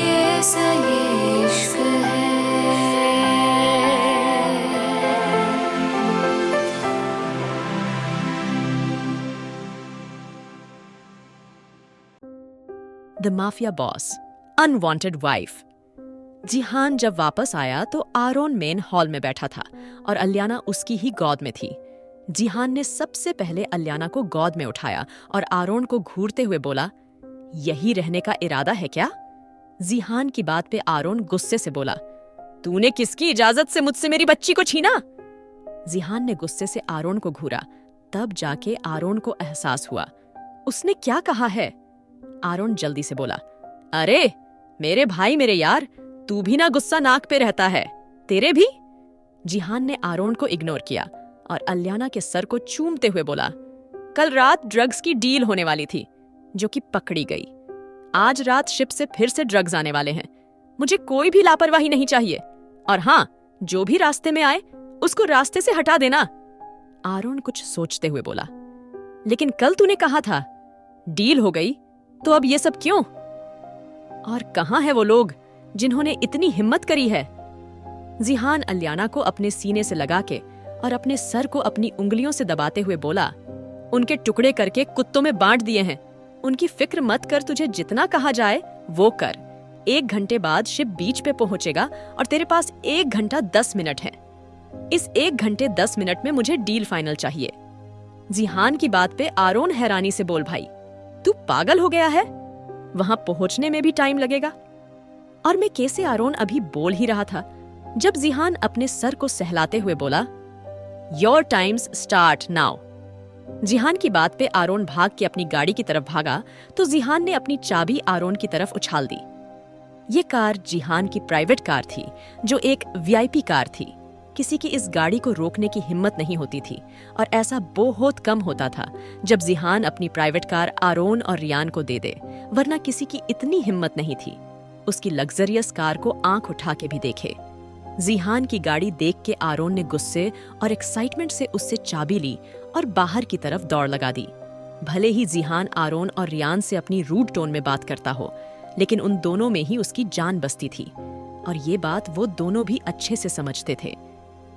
कैसा ये इश्क है। The mafia boss, unwanted wife. Jihan जब वापस आया तो आरोन मेन हॉल में बैठा था और अलियाना उसकी ही गोद में थी। जिहान ने सबसे पहले अलियाना को गोद में उठाया और आरोन को घूरते हुए बोला, यही रहने का इरादा है क्या? जिहान की बात पे आरोन गुस्से से बोला, तूने किसकी इजाजत से मुझसे मेरी बच्ची को छीना? जिहान ने गुस्से से आरोन को घूरा। तब जाके आरोन को एहसास हुआ, उसने क्या कहा है? आरोन जल्दी से बोला, अरे मेरे भाई मेरे यार, तू भी ना गुस्सा नाक पे रहता है, तेरे भी? जिहान ने आरोन को इग्नोर किया और अलियाना के सर को चूमते हुए बोला, कल रात ड्रग्स की डील होने वाली थी जो कि पकड़ी गई। आज रात शिप से फिर से ड्रग्स आने वाले हैं। मुझे कोई भी लापरवाही नहीं चाहिए, और हाँ, जो भी रास्ते में आए उसको रास्ते से हटा देना। आरोन कुछ सोचते हुए बोला, लेकिन कल तूने कहा था डील हो गई, तो अब ये सब क्यों? और कहाँ है वो लोग जिन्होंने इतनी हिम्मत करी है? जिहान अलियाना को अपने सीने से लगा के और अपने सर को अपनी उंगलियों से दबाते हुए बोला, उनके टुकड़े करके कुत्तों में बांट दिए हैं। उनकी फिक्र मत कर, तुझे जितना कहा जाए वो कर। 1 घंटे बाद शिप बीच पे पहुंचेगा और तेरे पास 1 घंटा 10 मिनट है। इस 1 घंटे 10 मिनट में मुझे डील फाइनल चाहिए। जिहान की बात पे आरोन हैरानी से बोल, भाई तू पागल हो गया है? वहां पहुंचने में भी टाइम लगेगा। और मैं कैसे? आरोन अभी बोल ही रहा था जब जिहान अपने सर को सहलाते हुए बोला, योर टाइम्स स्टार्ट नाउ। जिहान की बात पे आरोन भाग के अपनी गाड़ी की तरफ भागा तो जिहान ने अपनी चाबी आरोन की तरफ उछाल दी। ये कार जिहान की प्राइवेट कार थी, जो एक वीआईपी कार थी। किसी की इस गाड़ी को रोकने की हिम्मत नहीं होती थी, और ऐसा बहुत कम होता था जब जिहान अपनी प्राइवेट कार आरोन और रियान को दे दे, वरना किसी की इतनी हिम्मत नहीं थी उसकी लग्जरियस कार को आंख उठा के भी देखे। जिहान की गाड़ी देख के आरोन ने गुस्से और एक्साइटमेंट से उससे चाबी ली और बाहर की तरफ दौड़ लगा दी। भले ही जिहान आरोन और रियान से अपनी रूड टोन में बात करता हो, लेकिन उन दोनों में ही उसकी जान बसती थी, और ये बात वो दोनों भी अच्छे से समझते थे।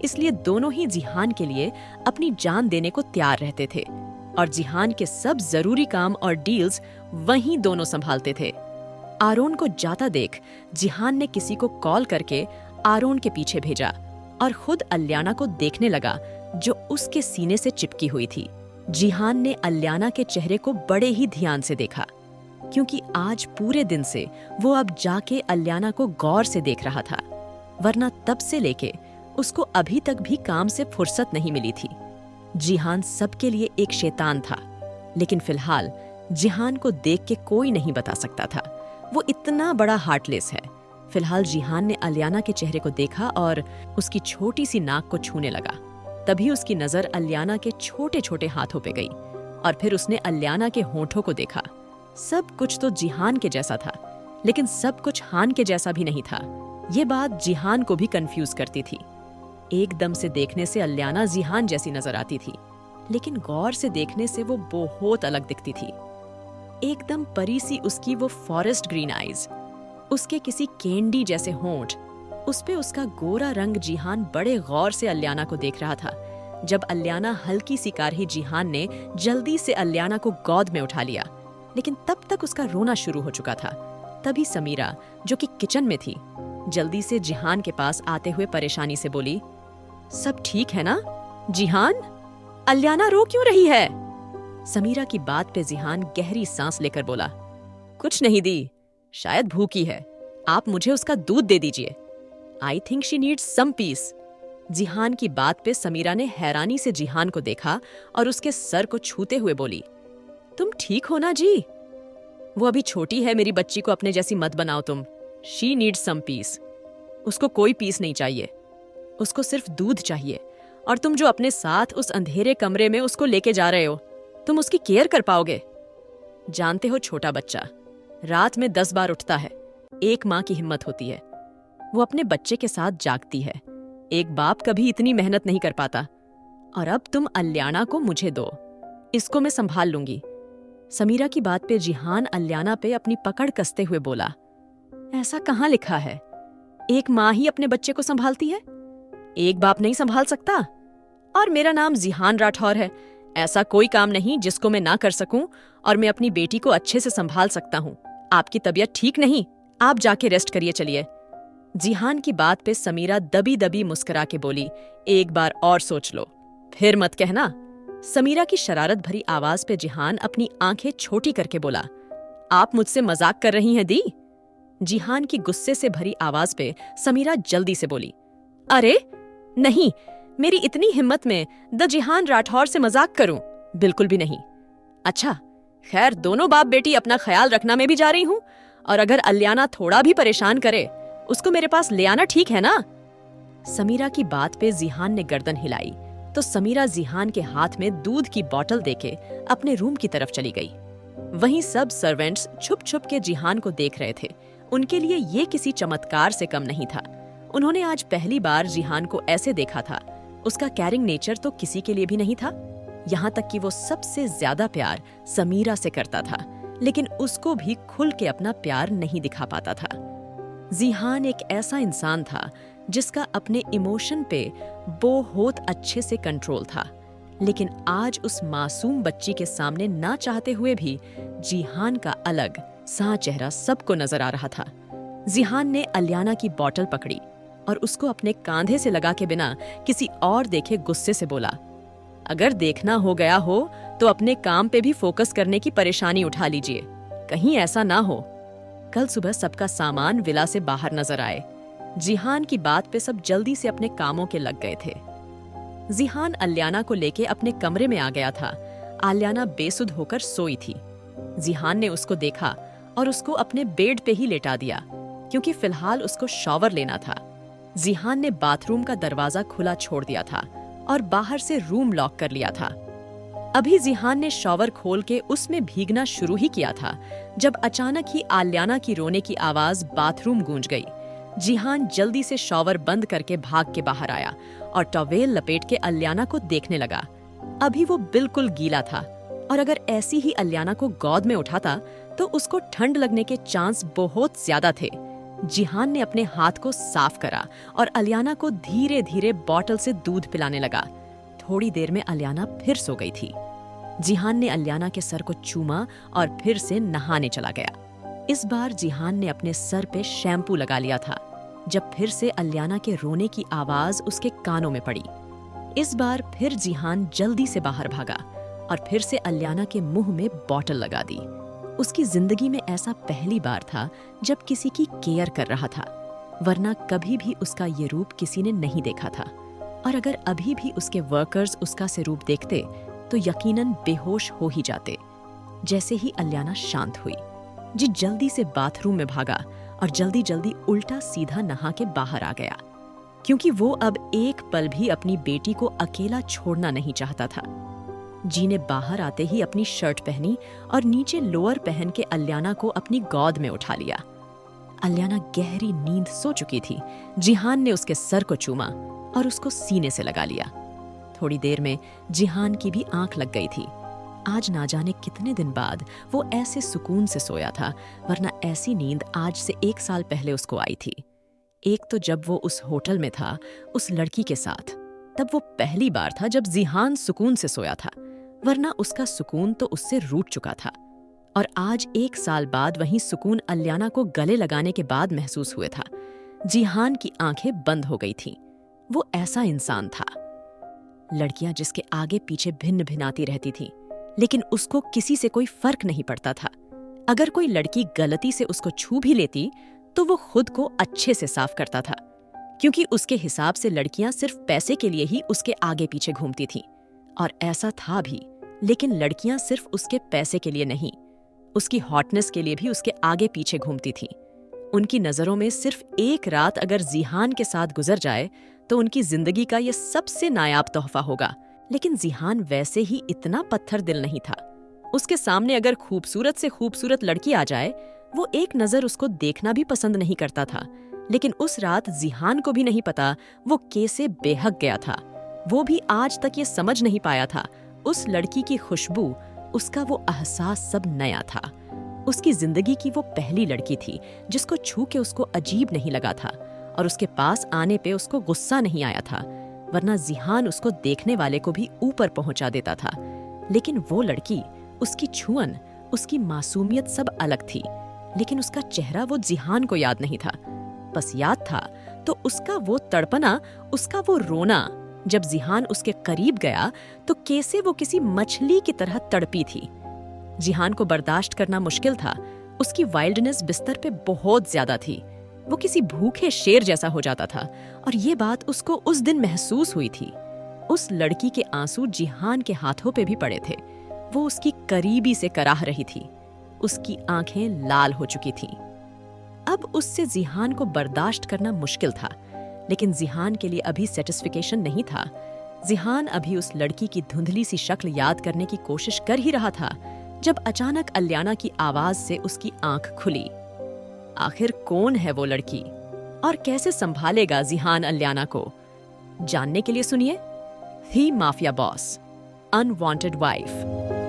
इसलिए दोनों ही जिहान के लिए अपनी जान देने को तैयार रहते थे, और जिहान के सब जरूरी काम और डील्स वहीं दोनों संभालते थे। आरोन को जाता देख जिहान ने किसी को कॉल करके आरोन के पीछे भेजा और खुद अलियाना को देखने लगा, जो उसके सीने से चिपकी हुई थी। जिहान ने अलियाना के चेहरे को बड़े ही ध्यान से देखा, क्योंकि आज पूरे दिन से वो अब जाके अलियाना को गौर से देख रहा था, वरना तब से लेके उसको अभी तक भी काम से फुर्सत नहीं मिली थी। जिहान सबके लिए एक शैतान था, लेकिन फिलहाल जिहान को देख के कोई नहीं बता सकता था वो इतना बड़ा हार्टलेस है। फिलहाल जिहान ने अलियाना के चेहरे को देखा और उसकी छोटी सी नाक को छूने लगा। तभी उसकी नजर अलियाना के छोटे छोटे हाथों पे गई, और फिर उसने अलियाना के होठों को देखा। सब कुछ तो जिहान के जैसा था, लेकिन सब कुछ हान के जैसा भी नहीं था। ये बात जिहान को भी कंफ्यूज करती थी। एकदम से देखने से अलियाना जिहान जैसी नजर आती थी, लेकिन गौर से देखने से वो बहुत अलग दिखती थी। एकदम परी सी उसकी वो फॉरेस्ट ग्रीन आईज, उसके किसी कैंडी जैसे होंठ, उस पे उसका गोरा रंग। जिहान बड़े गौर से अलियाना को देख रहा था। जब अलियाना हल्की सी कारही, जिहान ने जल्दी से अलियाना को गोद में उठा लिया, लेकिन तब तक उसका रोना शुरू हो चुका था। तभी समीरा, जो कि किचन में थी, जल्दी से जिहान के पास आते हुए परेशानी से बोली, सब ठीक है ना जिहान? अलियाना रो क्यों रही है? समीरा की बात पे जिहान गहरी सांस लेकर बोला, कुछ नहीं दी, शायद भूखी है, आप मुझे उसका दूध दे दीजिए। I think she needs some peace. Jihan की बात पे समीरा ने हैरानी से जिहान को देखा और उसके सर को छूते हुए बोली, तुम ठीक हो ना जी? वो अभी छोटी है, मेरी बच्ची को अपने जैसी मत बनाओ तुम। She needs some peace. उसको कोई पीस नहीं चाहिए, उसको सिर्फ दूध चाहिए। और तुम जो अपने साथ उस अंधेरे कमरे में उसको लेके जा रहे हो, तुम उसकी केयर कर पाओगे? जानते हो, छोटा बच्चा रात में 10 बार उठता है, एक माँ की हिम्मत होती है, वो अपने बच्चे के साथ जागती है। एक बाप कभी इतनी मेहनत नहीं कर पाता। और अब तुम अलियाना को मुझे दो, इसको मैं संभाल लूंगी। समीरा की बात पे जिहान अलियाना पे अपनी पकड़ कसते हुए बोला, ऐसा कहाँ लिखा है? एक माँ ही अपने बच्चे को संभालती है, एक बाप नहीं संभाल सकता? और मेरा नाम जिहान राठौर है। ऐसा कोई काम नहीं जिसको मैं ना कर सकूं, और मैं अपनी बेटी को अच्छे से संभाल सकता हूँ। आपकी तबीयत ठीक नहीं, आप जाके रेस्ट करिए चलिए। जिहान की बात पे समीरा दबी दबी मुस्कुरा के बोली, एक बार और सोच लो, फिर मत कहना। समीरा की शरारत भरी आवाज पे जिहान अपनी आंखें छोटी करके बोला, आप मुझसे मजाक कर रही हैं दी? जिहान की गुस्से से भरी आवाज पे समीरा जल्दी से बोली, अरे नहीं, मेरी इतनी हिम्मत में द जिहान राठौर से मजाक करूं? बिल्कुल भी नहीं। अच्छा खैर, दोनों बाप बेटी अपना ख्याल रखना मैं भी जा रही हूं, और अगर अलियाना थोड़ा भी परेशान करे उसको मेरे पास ले आना, ठीक है ना? समीरा की बात पे जिहान ने गर्दन हिलाई तो समीरा जिहान के हाथ में दूध की बोतल देके अपने रूम की तरफ चली गई। वहीं सब सर्वेंट्स छुप छुप के जिहान को देख रहे थे। उनके लिए ये किसी चमत्कार से कम नहीं था। उन्होंने आज पहली बार जिहान को ऐसे देखा था। उसका कैरिंग नेचर तो किसी के लिए भी नहीं था, यहाँ तक कि वो सबसे ज्यादा प्यार समीरा से करता था, लेकिन उसको भी खुल के अपना प्यार नहीं दिखा पाता था। जिहान एक ऐसा इंसान था जिसका अपने इमोशन पे बहुत अच्छे से कंट्रोल था, लेकिन आज उस मासूम बच्ची के सामने ना चाहते हुए भी जिहान का अलग सा चेहरा सबको नजर आ रहा था। जिहान ने अलियाना की बोतल पकड़ी और उसको अपने कांधे से लगा के बिना किसी और देखे गुस्से से बोला, अगर देखना हो गया हो तो अपने काम पे भी फोकस करने की परेशानी उठा लीजिए, कहीं ऐसा ना हो कल सुबह सबका सामान विला से बाहर नजर आए। जिहान की बात पे सब जल्दी से अपने कामों के लग गए थे। जिहान अलियाना को लेके अपने कमरे में आ गया था। अलियाना बेसुध होकर सोई थी। जिहान ने उसको देखा और उसको अपने बेड पे ही लेटा दिया, क्योंकि फिलहाल उसको शॉवर लेना था। जिहान ने बाथरूम का दरवाजा खुला छोड़ दिया था और बाहर से रूम लॉक कर लिया था। अभी जिहान ने शॉवर खोल के उसमें भीगना शुरू ही किया था जब अचानक ही अलियाना की रोने की आवाज बाथरूम गूंज गई। जिहान जल्दी से शॉवर बंद करके भाग के बाहर आया और टॉवेल लपेट के अलियाना को देखने लगा। अभी वो बिल्कुल गीला था, और अगर ऐसी ही अलियाना को गोद में उठाता तो उसको ठंड लगने के चांस बहुत ज्यादा थे। जिहान ने अपने हाथ को साफ करा और अलियाना को धीरे धीरे बोतल से दूध पिलाने लगा। थोड़ी देर में अलियाना फिर सो गई थी। जिहान ने अलियाना के सर को चूमा और फिर से नहाने चला गया। इस बार जिहान ने अपने सर पे शैम्पू लगा लिया था जब फिर से अलियाना के रोने की आवाज उसके कानों में पड़ी। इस बार फिर जिहान जल्दी से बाहर भागा और फिर से अलियाना के मुंह में बोतल लगा दी। उसकी जिंदगी में ऐसा पहली बार था जब किसी की केयर कर रहा था, वरना कभी भी उसका ये रूप किसी ने नहीं देखा था। और अगर अभी भी उसके वर्कर्स उसका से रूप देखते तो यकीनन बेहोश हो ही जाते। जैसे ही अलियाना शांत हुई, जी जल्दी से बाथरूम में भागा और जल्दी जल्दी उल्टा सीधा नहा के बाहर आ गया, क्योंकि वो अब एक पल भी अपनी बेटी को अकेला छोड़ना नहीं चाहता था। जी ने बाहर आते ही अपनी शर्ट पहनी और नीचे लोअर पहन के अलियाना को अपनी गोद में उठा लिया। अलियाना गहरी नींद सो चुकी थी। जिहान ने उसके सर को चूमा और उसको सीने से लगा लिया। थोड़ी देर में जिहान की भी आंख लग गई थी। आज ना जाने कितने दिन बाद वो ऐसे सुकून से सोया था, वरना ऐसी नींद आज से 1 साल पहले उसको आई थी। एक तो जब वो उस होटल में था उस लड़की के साथ, तब वो पहली बार था जब जिहान सुकून से सोया था, वरना उसका सुकून तो उससे रूठ चुका था। और आज 1 साल बाद वही सुकून अलियाना को गले लगाने के बाद महसूस हुए था। जिहान की आंखें बंद हो गई थीं। वो ऐसा इंसान था। लड़कियां जिसके आगे पीछे भिन्न भिनाती रहती थीं, लेकिन उसको किसी से कोई फर्क नहीं पड़ता था। अगर कोई लड़की गलती से उसको छू भी लेती तो वो खुद को अच्छे से साफ करता था, क्योंकि उसके हिसाब से लड़कियां सिर्फ पैसे के लिए ही उसके आगे पीछे घूमती थीं। और ऐसा था भी, लेकिन लड़कियां सिर्फ उसके पैसे के लिए नहीं, उसकी हॉटनेस के लिए भी उसके आगे पीछे घूमती थीं। उनकी नजरों में सिर्फ एक रात अगर जिहान के साथ गुजर जाए तो उनकी जिंदगी का ये सबसे नायाब तोहफा होगा। लेकिन जिहान वैसे ही इतना पत्थर दिल नहीं था। उसके सामने अगर खूबसूरत से खूबसूरत लड़की आ जाए, वो एक नजर उसको देखना भी पसंद नहीं करता था। लेकिन उस रात जिहान को भी नहीं पता वो कैसे बेहक गया था। वो भी आज तक ये समझ नहीं पाया था। उस लड़की की खुशबू, उसका वो एहसास सब नया था। उसकी जिंदगी की वो पहली लड़की थी जिसको छू के उसको अजीब नहीं लगा था और उसके पास आने पे उसको गुस्सा नहीं आया था, वरना जिहान उसको देखने वाले को भी ऊपर पहुंचा देता था। लेकिन वो लड़की, उसकी छुअन, उसकी मासूमियत सब अलग थी, लेकिन उसका चेहरा वो जिहान को याद नहीं था। बस याद था तो उसका वो तड़पना, उसका वो रोना। जब जिहान उसके करीब गया तो कैसे वो किसी मछली की तरह तड़पी थी। जिहान को बर्दाश्त करना मुश्किल था। उसकी वाइल्डनेस बिस्तर पे बहुत ज्यादा थी। वो किसी भूखे शेर जैसा हो जाता था और ये बात उसको उस दिन महसूस हुई थी। उस लड़की के आंसू जिहान के हाथों पे भी पड़े थे। वो उसकी करीबी से कराह रही थी। उसकी आंखें लाल हो चुकी थीं। अब उससे जिहान को बर्दाश्त करना मुश्किल था, लेकिन जिहान के लिए अभी सेटिस्फिकेशन नहीं था। जिहान अभी उस लड़की की धुंधली सी शक्ल याद करने की कोशिश कर ही रहा था जब अचानक अलियाना की आवाज से उसकी आंख खुली। आखिर कौन है वो लड़की और कैसे संभालेगा जिहान अलियाना को? जानने के लिए सुनिए दी माफिया बॉस, अनवांटेड वाइफ।